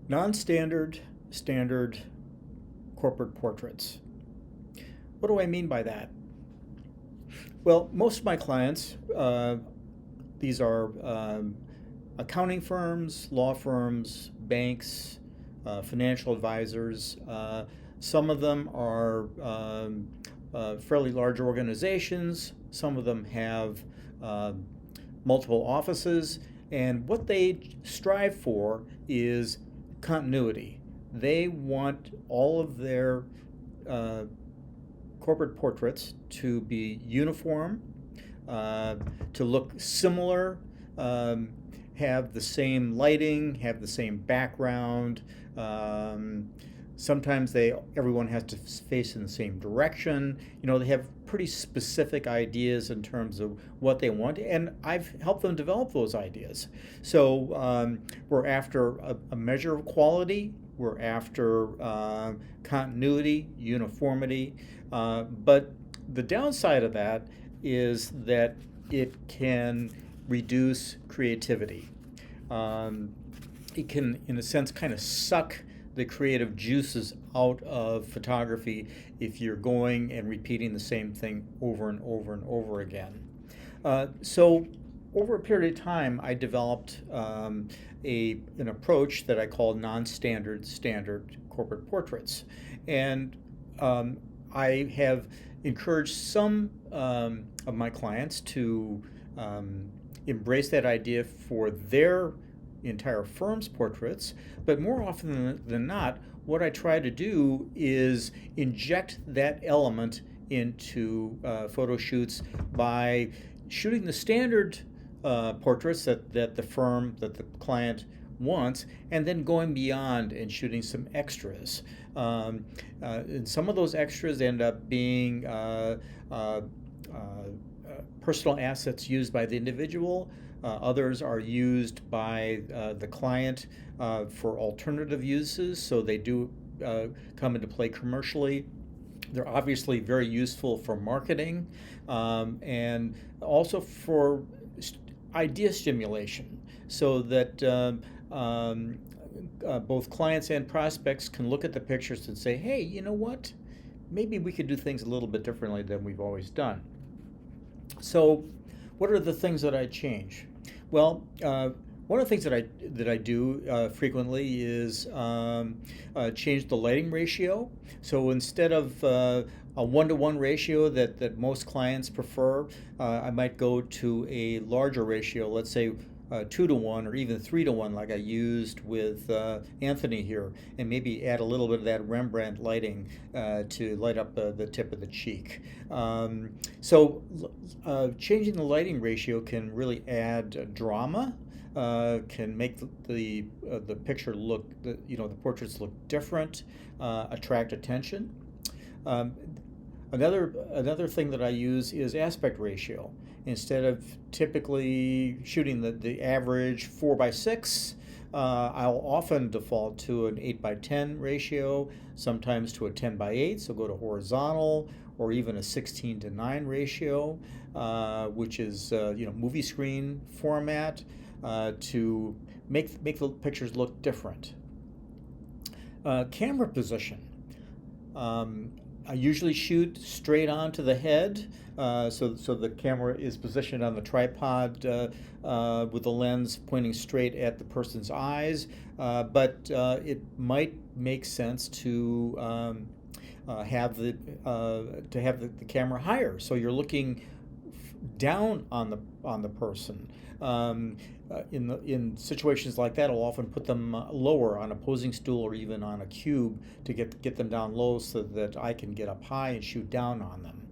Non-standard, standard corporate portraits. What do I mean by that? Well, most of my clients, these are accounting firms, law firms, banks, financial advisors. Some of them are fairly large organizations. Some of them have multiple offices. And what they strive for is continuity. They want all of their corporate portraits to be uniform, to look similar, have the same lighting, have the same background. Sometimes everyone has to face in the same direction. They have pretty specific ideas in terms of what they want, and I've helped them develop those ideas. So we're after a measure of quality. We're after continuity, uniformity. But the downside of that is that it can reduce creativity. It can, in a sense, kind of suck the creative juices out of photography if you're going and repeating the same thing over and over and over again. So over a period of time, I developed an approach that I call non-standard standard corporate portraits. And I have encouraged some of my clients to embrace that idea for their entire firm's portraits, but more often than not, what I try to do is inject that element into photo shoots by shooting the standard portraits that the client wants, and then going beyond and shooting some extras. And some of those extras end up being personal assets used by the individual. Others are used by the client for alternative uses, so they do come into play commercially. They're obviously very useful for marketing and also for idea stimulation, so that both clients and prospects can look at the pictures and say, hey, you know what? Maybe we could do things a little bit differently than we've always done. So what are the things that I change? Well, one of the things that I do frequently is change the lighting ratio. So instead of a 1-to-1 ratio that most clients prefer, I might go to a larger ratio, let's say 2-to-1 or even 3-to-1, like I used with Anthony here, and maybe add a little bit of that Rembrandt lighting to light up the tip of the cheek. So changing the lighting ratio can really add drama, can make the picture look, the portraits look different, attract attention. Another thing that I use is aspect ratio. Instead of typically shooting the average 4:6, I'll often default to an 8:10 ratio, sometimes to a 10:8, so go to horizontal, or even a 16:9 ratio, which is movie screen format, to make the pictures look different. Camera position. I usually shoot straight on to the head, so the camera is positioned on the tripod with the lens pointing straight at the person's eyes, but it might make sense to have the camera higher, so you're looking down on the person. In situations like that, I'll often put them lower on a posing stool or even on a cube to get them down low so that I can get up high and shoot down on them.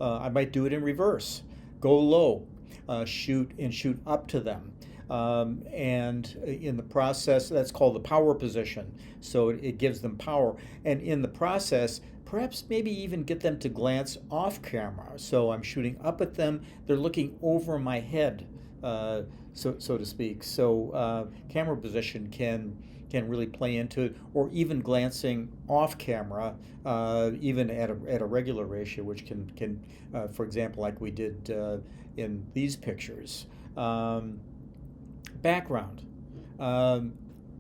I might do it in reverse. Go low, shoot up to them. And in the process, that's called the power position. So it gives them power. And in the process, perhaps maybe even get them to glance off camera. So I'm shooting up at them. They're looking over my head, so to speak. So camera position can really play into it, or even glancing off camera, even at a regular ratio, which can for example, like we did in these pictures. Background.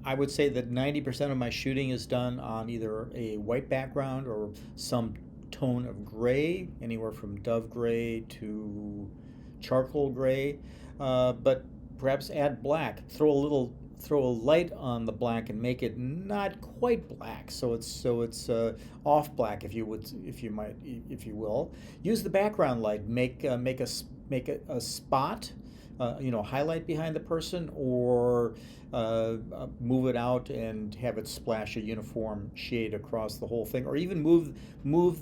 I would say that 90% of my shooting is done on either a white background or some tone of gray, anywhere from dove gray to charcoal gray. But perhaps add black. Throw a light on the black and make it not quite black, so it's off black, if you will. Use the background light. Make a spot, highlight behind the person, or move it out and have it splash a uniform shade across the whole thing, or even move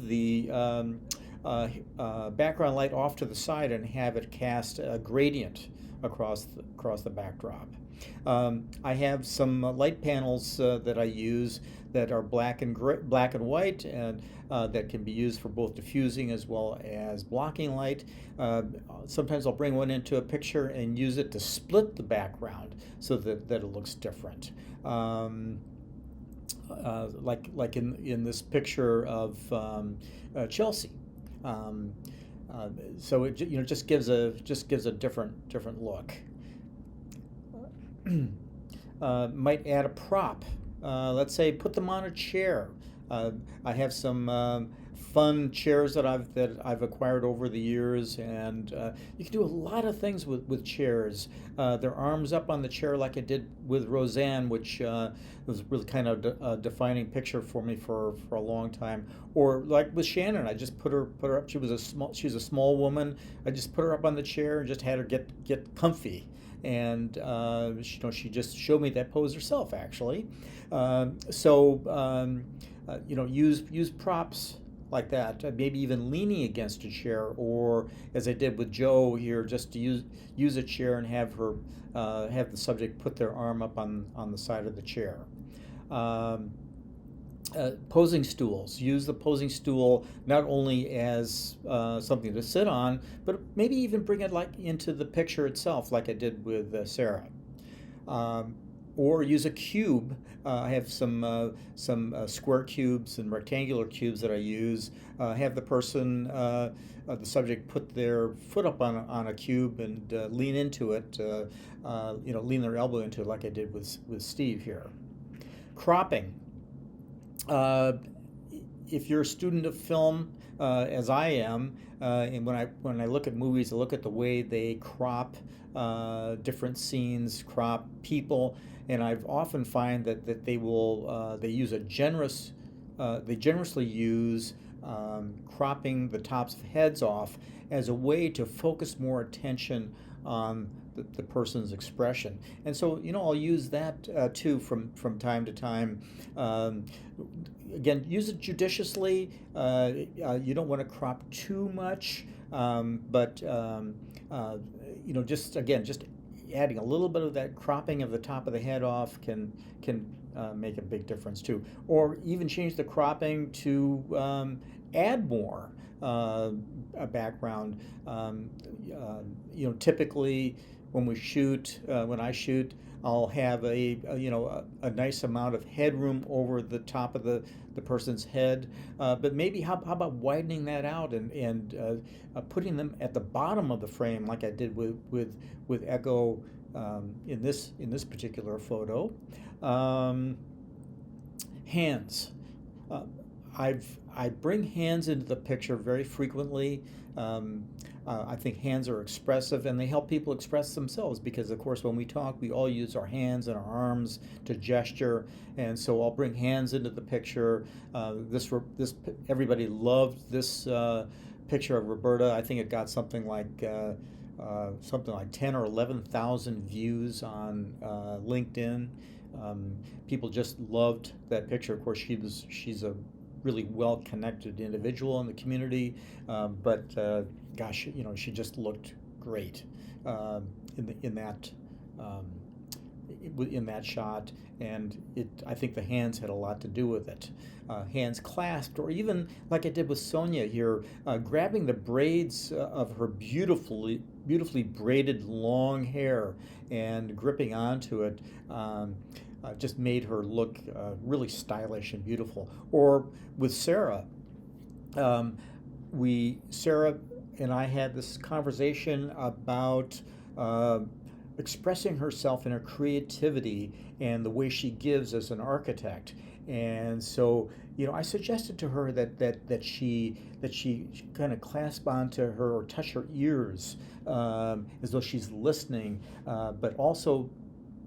the background light off to the side and have it cast a gradient across the backdrop. I have some light panels that I use that are black and white, and that can be used for both diffusing as well as blocking light. Sometimes I'll bring one into a picture and use it to split the background so that it looks different. Like in this picture of Chelsea. So it just gives a different look. Might add a prop. Let's say put them on a chair. I have some fun chairs that I've acquired over the years, and you can do a lot of things with chairs. Their arms up on the chair, like I did with Roseanne, which was really kind of a defining picture for me for a long time. Or like with Shannon, I just put her up. She's a small woman. I just put her up on the chair and just had her get comfy. And she just showed me that pose herself, actually. Use props like that, maybe even leaning against a chair, or as I did with Joe here, just to use a chair and have the subject put their arm up on the side of the chair. Posing stools. Use the posing stool not only as something to sit on, but maybe even bring it like into the picture itself, like I did with Sarah. Or use a cube. I have some square cubes and rectangular cubes that I use. Have the person, the subject, put their foot up on a cube and lean into it. Lean their elbow into it, like I did with Steve here. Cropping. If you're a student of film, as I am, and when I look at movies, I look at the way they crop different scenes, crop people, and I've often find that they use they generously use cropping the tops of heads off as a way to focus more attention on the person's expression. And so, I'll use that too from time to time. Again, use it judiciously. You don't want to crop too much, but just adding a little bit of that cropping of the top of the head off can make a big difference too. Or even change the cropping to add more a background. Typically when I shoot, I'll have a nice amount of headroom over the top of the person's head, but maybe how about widening that out and putting them at the bottom of the frame, like I did with Echo in this particular photo. Hands. I bring hands into the picture very frequently. I think hands are expressive, and they help people express themselves because, of course, when we talk, we all use our hands and our arms to gesture, and so I'll bring hands into the picture. Everybody loved this picture of Roberta. I think it got something like 10 or 11,000 views on LinkedIn. People just loved that picture. Of course, she's a really well-connected individual in the community, but gosh, she just looked great in that shot, and I think the hands had a lot to do with it. Hands clasped, or even like I did with Sonia here, grabbing the braids of her beautifully braided long hair and gripping onto it. Just made her look really stylish and beautiful. Or with Sarah, Sarah and I had this conversation about expressing herself in her creativity and the way she gives as an architect. And so, I suggested to her that she kind of clasp onto her or touch her ears, as though she's listening, but also,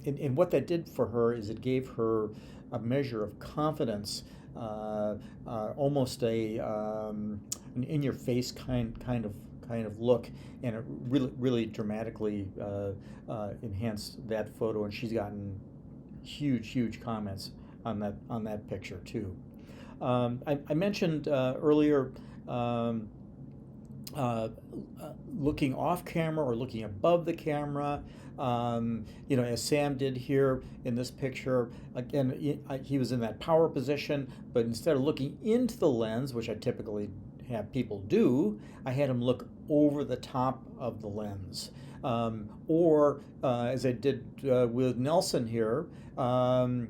and what that did for her is it gave her a measure of confidence, almost an in-your-face kind of look, and it really dramatically enhanced that photo. And she's gotten huge comments on that picture too. I mentioned earlier, looking off camera or looking above the camera. As Sam did here in this picture, again, he was in that power position, but instead of looking into the lens, which I typically have people do, I had him look over the top of the lens. Or as I did with Nelson here,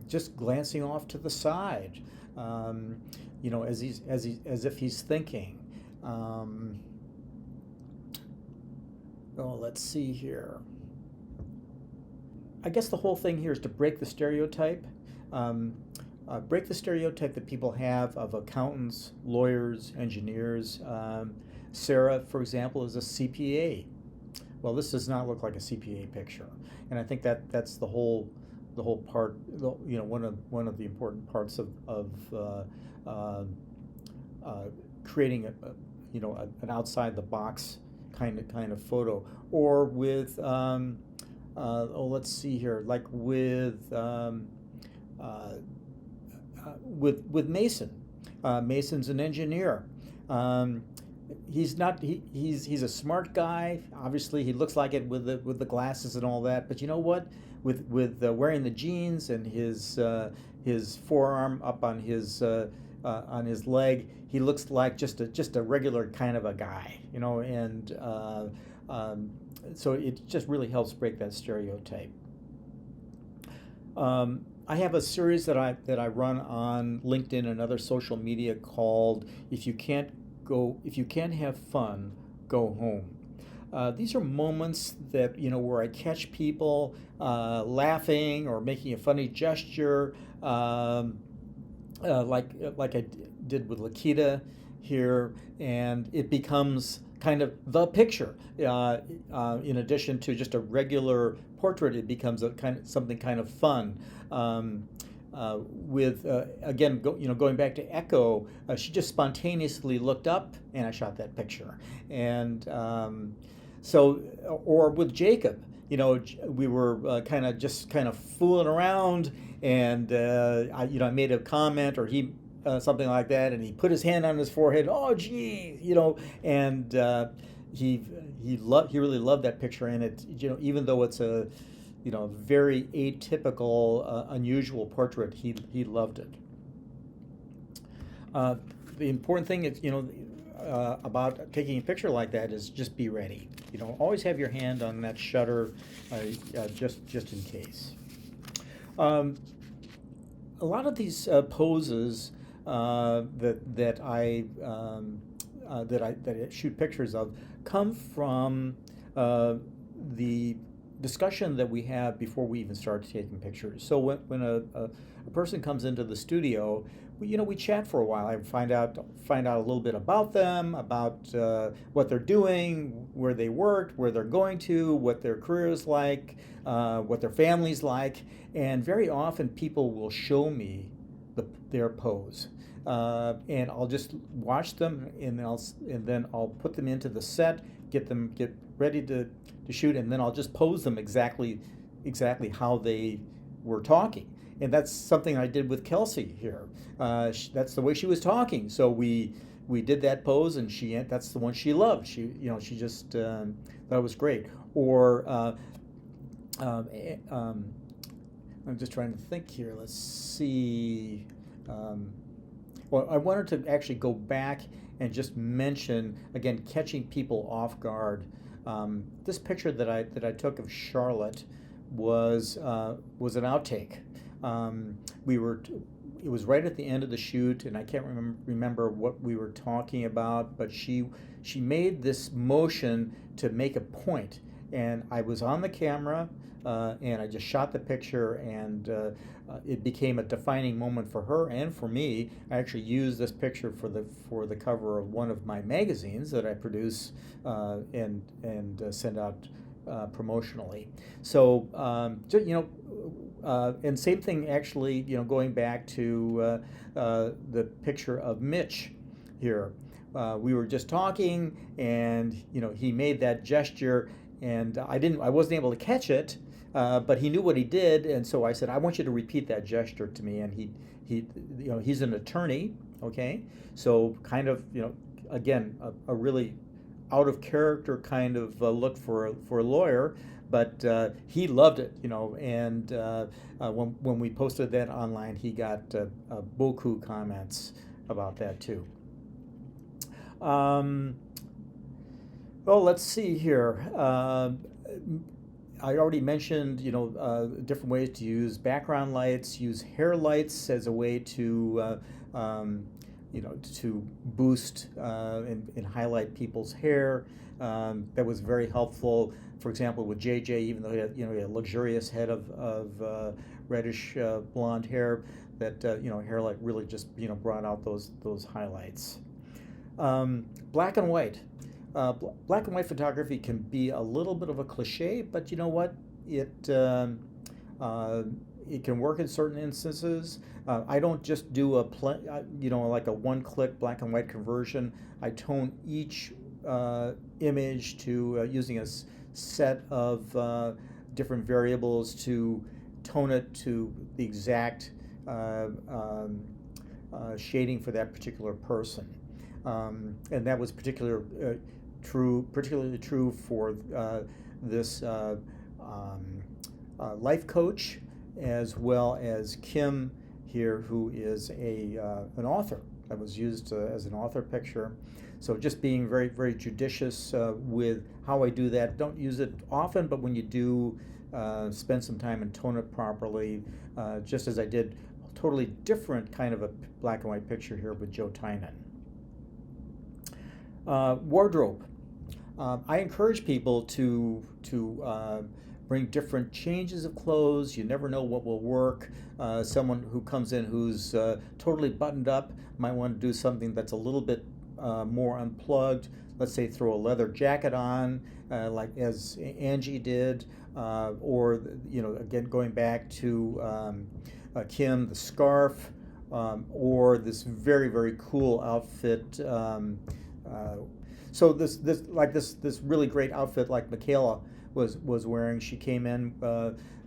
just glancing off to the side, as if he's thinking. Let's see here. I guess the whole thing here is to break the stereotype. Break the stereotype that people have of accountants, lawyers, engineers. Sarah, for example, is a CPA. Well, this does not look like a CPA picture, and I think that's the whole part. One of the important parts of creating an outside the box kind of photo. Or with let's see here, like with Mason. Mason's an engineer. He's a smart guy. Obviously, he looks like it with the glasses and all that. But you know what? With wearing the jeans and his forearm up on his leg, he looks like just a regular kind of a guy, And so it just really helps break that stereotype. I have a series that I run on LinkedIn and other social media called "If you can't have fun, go home." These are moments that where I catch people laughing or making a funny gesture, like I did with Lakita here, and it becomes kind of the picture. In addition to just a regular portrait, it becomes something kind of fun. Going back to Echo, she just spontaneously looked up, and I shot that picture. And or with Jacob, we were kind of fooling around, and I made a comment, or he something like that, and he put his hand on his forehead. Oh, gee, and he really loved that picture, and it, even though it's a very atypical, unusual portrait, he loved it. The important thing is, about taking a picture like that is just be ready. Always have your hand on that shutter, just in case. A lot of these poses that I shoot pictures of come from the discussion that we have before we even start taking pictures. So when a person comes into the studio, we chat for a while. I find out a little bit about them, about what they're doing, where they worked, where they're going to, what their career is like, what their family's like, and very often people will show me their pose, and I'll just watch them, and then I'll put them into the set, get ready to shoot, and then I'll just pose them exactly how they were talking. And that's something I did with Kelsey here. That's the way she was talking. So we did that pose, and that's the one she loved. She just thought it was great. Or I'm just trying to think here. Let's see. Well, I wanted to actually go back and just mention again, catching people off guard. This picture that I took of Charlotte was an outtake. It was right at the end of the shoot, and I can't remember what we were talking about, but she made this motion to make a point, and I was on the camera, and I just shot the picture, and it became a defining moment for her and for me. I actually used this picture for the cover of one of my magazines that I produce and send out promotionally. So and same thing actually. Going back to the picture of Mitch here. We were just talking, and he made that gesture, and I wasn't able to catch it, but he knew what he did, and so I said, I want you to repeat that gesture to me. And he's an attorney, okay, so kind of again a really out of character kind of look for a lawyer, but he loved it, and when we posted that online, he got beaucoup comments about that too. Well, let's see here. I already mentioned, different ways to use background lights, use hair lights as a way to, to boost and highlight people's hair. That was very helpful. For example, with JJ, even though he had, he had a luxurious head of reddish blonde hair, that hair light really just brought out those highlights. Black and white. Black and white photography can be a little bit of a cliche, but you know what? It can work in certain instances. I don't just do like a one-click black and white conversion. I tone each image to using a set of different variables to tone it to the exact shading for that particular person. And that was particularly true for this life coach, as well as Kim here, who is an author that was used as an author picture. So just being very, very judicious with how I do that. Don't use it often, but when you do, spend some time and tone it properly, just as I did a totally different kind of a black and white picture here with Joe Tynan. Wardrobe. I encourage people to bring different changes of clothes. You never know what will work. Someone who comes in who's totally buttoned up might want to do something that's a little bit more unplugged. Let's say throw a leather jacket on, like as Angie did, or again going back to Kim, the scarf, or this very, very cool outfit. So this really great outfit like Michaela was wearing. She came in,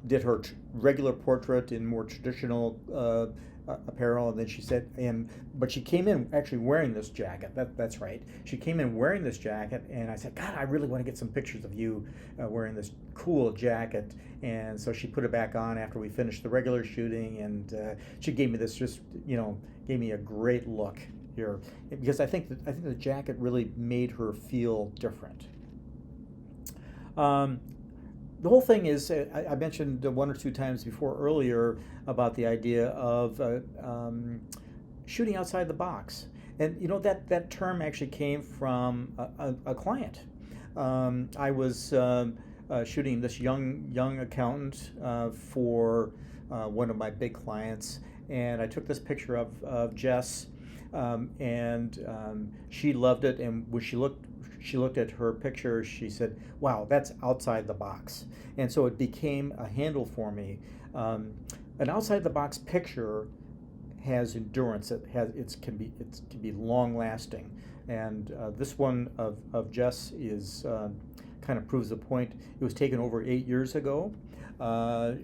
did her regular portrait in more traditional apparel, and then she said, but she came in actually wearing this jacket. That's right. She came in wearing this jacket, and I said, God, I really want to get some pictures of you wearing this cool jacket. And so she put it back on after we finished the regular shooting, and she gave me this gave me a great look here, because I think the jacket really made her feel different. The whole thing is, I mentioned one or two times before earlier about the idea of shooting outside the box. And that term actually came from a client. I was shooting this young accountant for one of my big clients, and I took this picture of Jess, and she loved it. And when she looked at her picture, she said, wow, that's outside the box. And so it became a handle for me. An outside the box picture has endurance. It can be long lasting. And this one of Jess is kind of proves the point. It was taken over 8 years ago.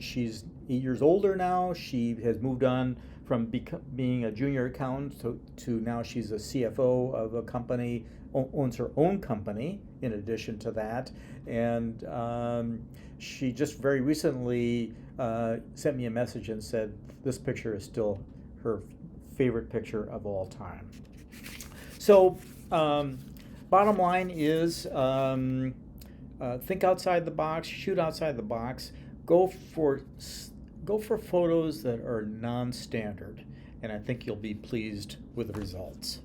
She's 8 years older now. She has moved on from being a junior accountant to now she's a CFO of a company, owns her own company in addition to that. And she just very recently sent me a message and said this picture is still her favorite picture of all time. So bottom line is think outside the box, shoot outside the box, go for photos that are non-standard, and I think you'll be pleased with the results.